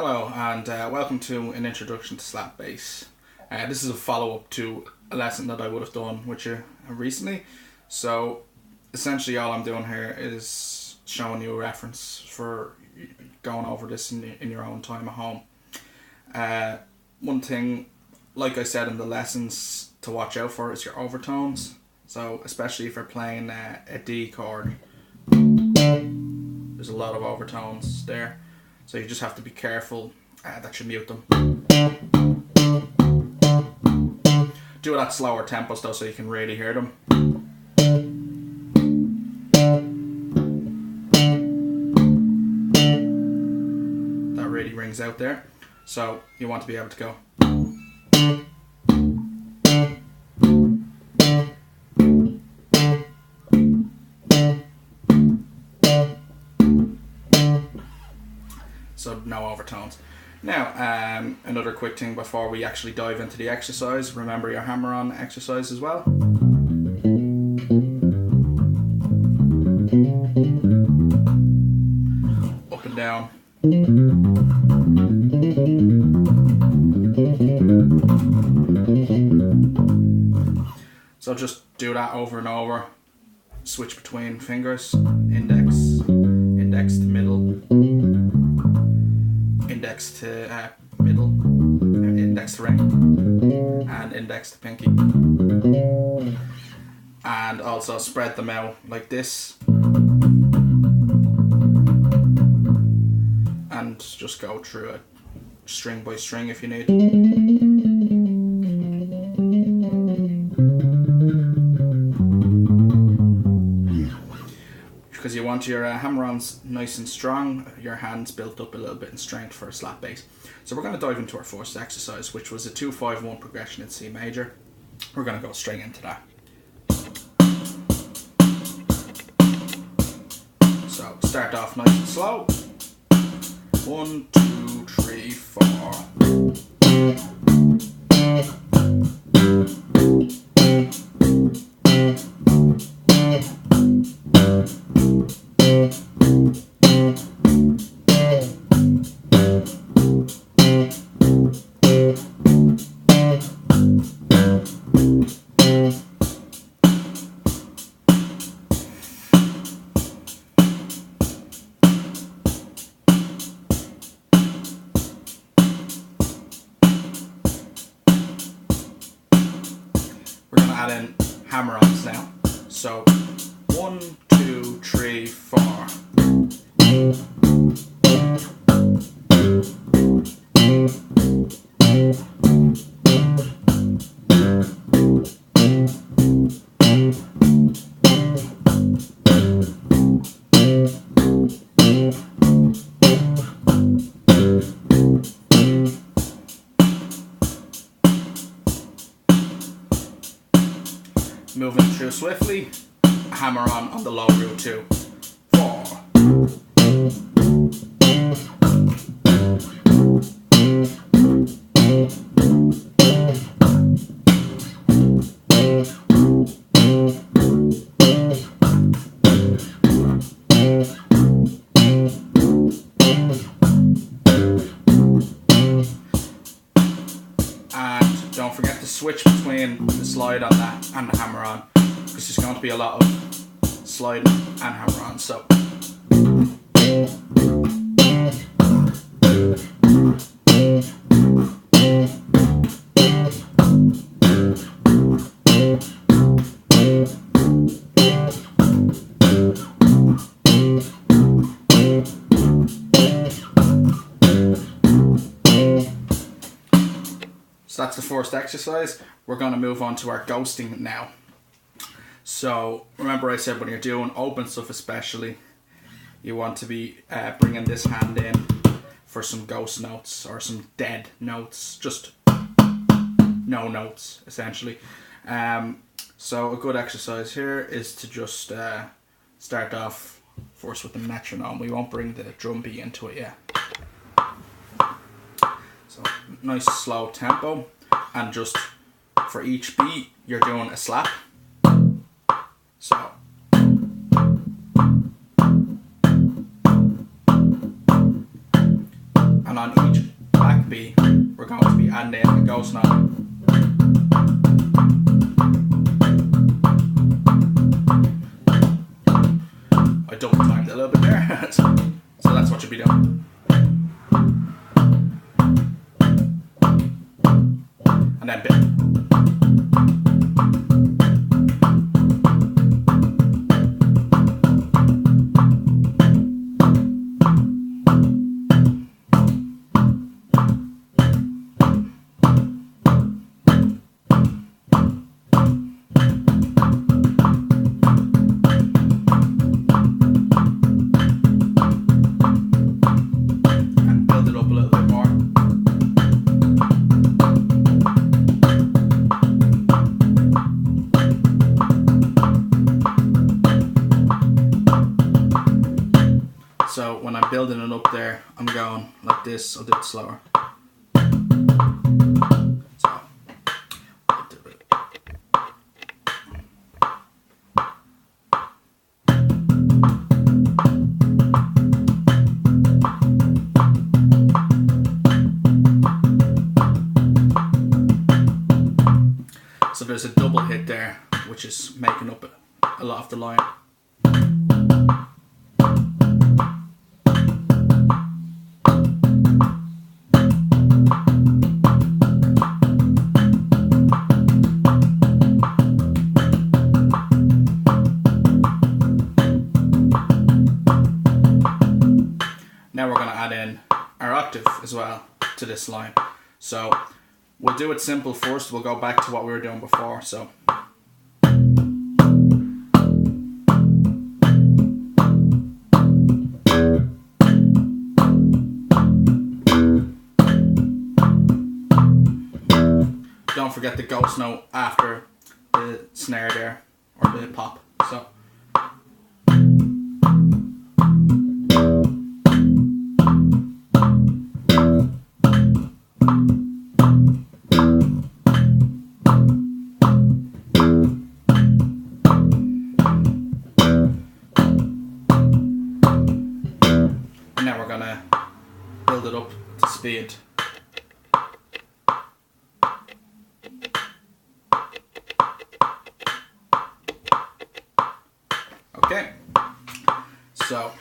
Hello and welcome to an introduction to slap bass. This is a follow-up to a lesson that I would have done with you recently. So essentially all I'm doing here is showing you a reference for going over this in your own time at home. One thing, like I said in the lessons, to watch out for is your overtones. So especially if you're playing a D chord, there's a lot of overtones there. So you just have to be careful that you mute them. Do it at slower tempos though so you can really hear them. That really rings out there. So you want to be able to go. So no overtones. Now, another quick thing before we actually dive into the exercise. Remember your hammer-on exercise as well. Up and down. So just do that over and over. Switch between fingers. Index to middle. Index to middle, index to ring, and index to pinky. And also spread them out like this. And just go through it string by string if you need. Because you want your hammer-ons nice and strong, your hands built up a little bit in strength for a slap bass. So we're going to dive into our first exercise, which was a 2-5-1 progression in C major. We're going to go straight into that. So start off nice and slow. 1, 2, 3, 4. We're going to add in hammer-ons now. So 1, 2, 3, 4. Moving through swiftly, hammer on the low root 2. 4. And don't forget to switch between the slide on that and the hammer on, because there's going to be a lot of sliding and hammer on. So that's the first exercise. We're going to move on to our ghosting now. So remember I said when you're doing open stuff especially, you want to be bringing this hand in for some ghost notes or some dead notes, just no notes essentially. So a good exercise here is to just start off first with the metronome. We won't bring the drum beat into it yet. So nice slow tempo, and just for each beat you're doing a slap. So and and on each back beat we're going to be adding in a ghost note. I double timed it a little bit there. So that's what you'll be doing. And then bit. So when I'm building it up there, I'm going like this. I'll do it slower. So I'll do it. So there's a double hit there, which is making up a lot of the line. Now we're going to add in our octave as well to this line. So we'll do it simple first. We'll go back to what we were doing before. So don't forget the ghost note after the snare there, or the pop. So now we're gonna build it up to speed. Okay, so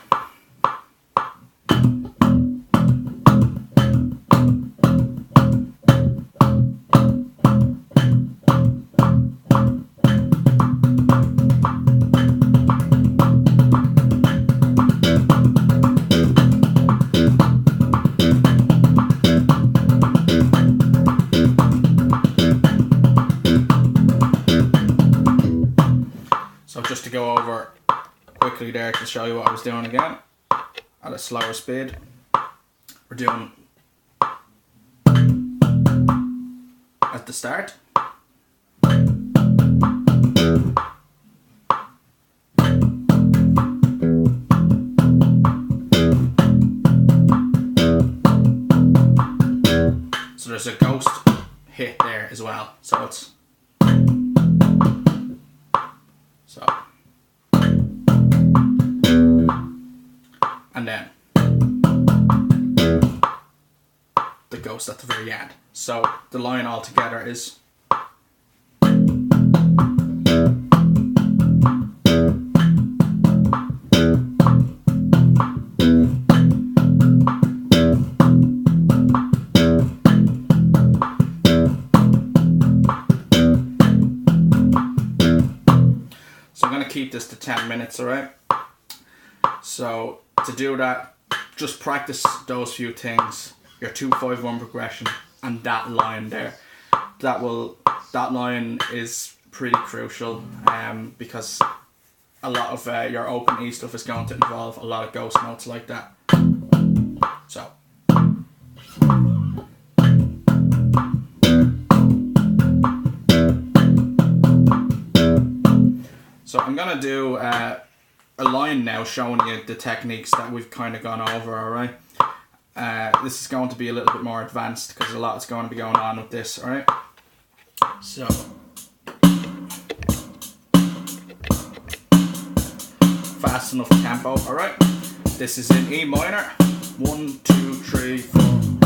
just to go over quickly there to show you what I was doing again at a slower speed. We're doing at the start. So there's a ghost hit there as well. So it's and then the ghost at the very end. So the line altogether is keep this to 10 minutes, alright? So to do that, just practice those few things, your 2-5-1 progression and that line there. That line is pretty crucial because a lot of your open E stuff is going to involve a lot of ghost notes like that. So I'm going to do a line now showing you the techniques that we've kind of gone over, alright? This is going to be a little bit more advanced because a lot is going to be going on with this, alright? So fast enough tempo, alright? This is in E minor. 1, 2, 3, 4.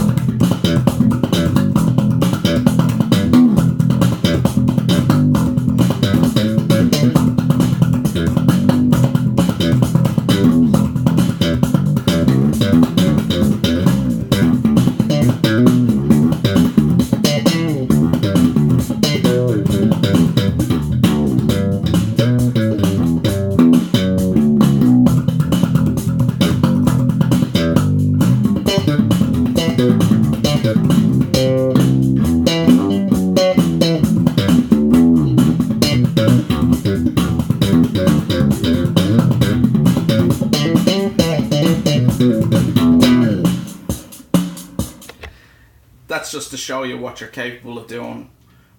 That's just to show you what you're capable of doing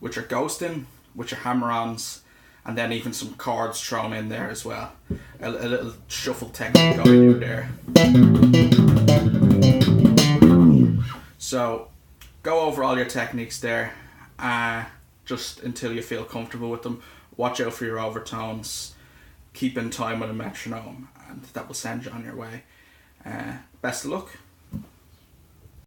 with your ghosting, with your hammer-ons, and then even some chords thrown in there as well. A little shuffle technique I do there. So go over all your techniques there, just until you feel comfortable with them. Watch out for your overtones. Keep in time with a metronome, and that will send you on your way. Best of luck.